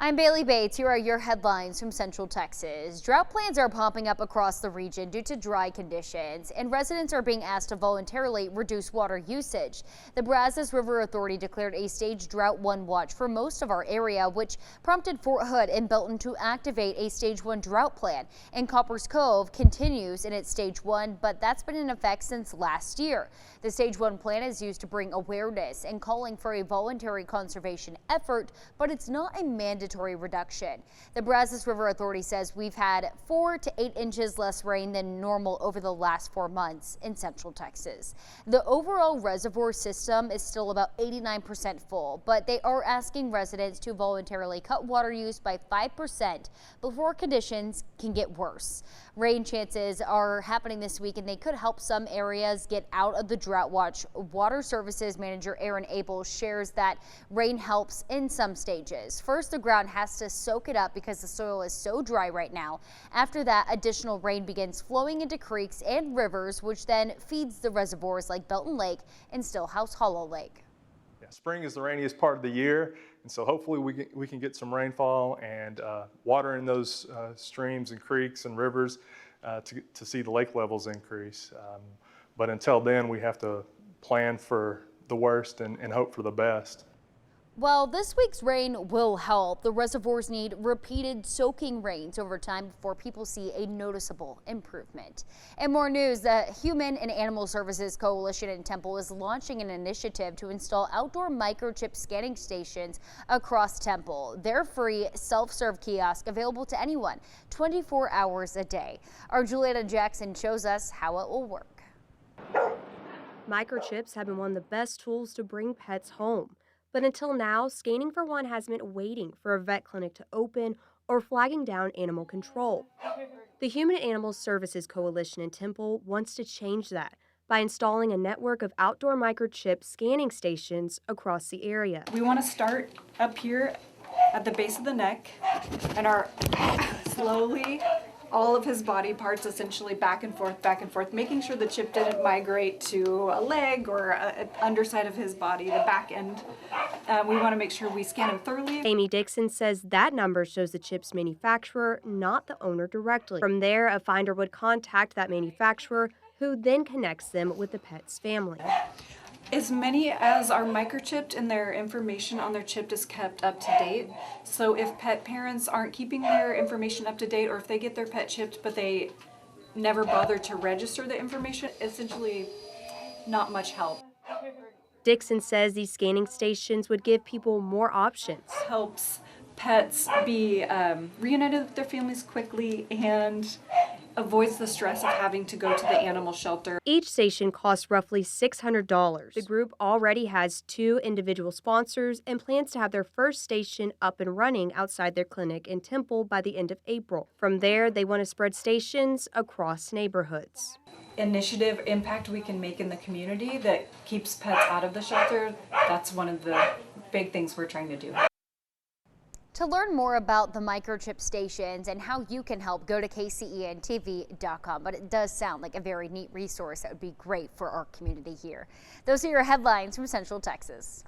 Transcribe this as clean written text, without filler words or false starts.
I'm Bailey Bates. Here are your headlines from Central Texas. Drought plans are popping up across the region due to dry conditions, and residents are being asked to voluntarily reduce water usage. The Brazos River Authority declared a stage Drought 1 watch for most of our area, which prompted Fort Hood and Belton to activate a stage 1 drought plan. And Coppers Cove continues in its stage 1, but that's been in effect since last year. The stage 1 plan is used to bring awareness and calling for a voluntary conservation effort, but it's not a mandatory reduction. The Brazos River Authority says we've had 4 to 8 inches less rain than normal over the last 4 months in Central Texas. The overall reservoir system is still about 89% full, but they are asking residents to voluntarily cut water use by 5% before conditions can get worse. Rain chances are happening this week, and they could help some areas get out of the drought watch. Water Services Manager Aaron Abel shares that rain helps in some stages. First, the ground has to soak it up because the soil is so dry right now. After that, additional rain begins flowing into creeks and rivers, which then feeds the reservoirs like Belton Lake and Stillhouse Hollow Lake. Yeah, spring is the rainiest part of the year, and so hopefully we can get some rainfall and water in those streams and creeks and rivers to see the lake levels increase. But until then, we have to plan for the worst and hope for the best. While this week's rain will help, the reservoirs need repeated soaking rains over time before people see a noticeable improvement. And more news, the Human and Animal Services Coalition in Temple is launching an initiative to install outdoor microchip scanning stations across Temple. They're free self-serve kiosk available to anyone 24 hours a day. Our Juliana Jackson shows us how it will work. Microchips have been one of the best tools to bring pets home. But until now, scanning for one has meant waiting for a vet clinic to open or flagging down animal control. The Human and Animal Services Coalition in Temple wants to change that by installing a network of outdoor microchip scanning stations across the area. We want to start up here at the base of the neck and are slowly all of his body parts essentially back and forth, making sure the chip didn't migrate to a leg or an underside of his body, the back end. We want to make sure we scan him thoroughly. Amy Dixon says that number shows the chip's manufacturer, not the owner directly. From there, a finder would contact that manufacturer, who then connects them with the pet's family. As many as are microchipped and their information on their chip is kept up to date. So if pet parents aren't keeping their information up to date, or if they get their pet chipped but they never bother to register the information, essentially not much help. Dixon says these scanning stations would give people more options. Helps pets be reunited with their families quickly and avoids the stress of having to go to the animal shelter. Each station costs roughly $600. The group already has 2 individual sponsors and plans to have their first station up and running outside their clinic in Temple by the end of April. From there, they want to spread stations across neighborhoods. Initiative impact we can make in the community that keeps pets out of the shelter, that's one of the big things we're trying to do. To learn more about the microchip stations and how you can help, go to kcentv.com. But it does sound like a very neat resource that would be great for our community here. Those are your headlines from Central Texas.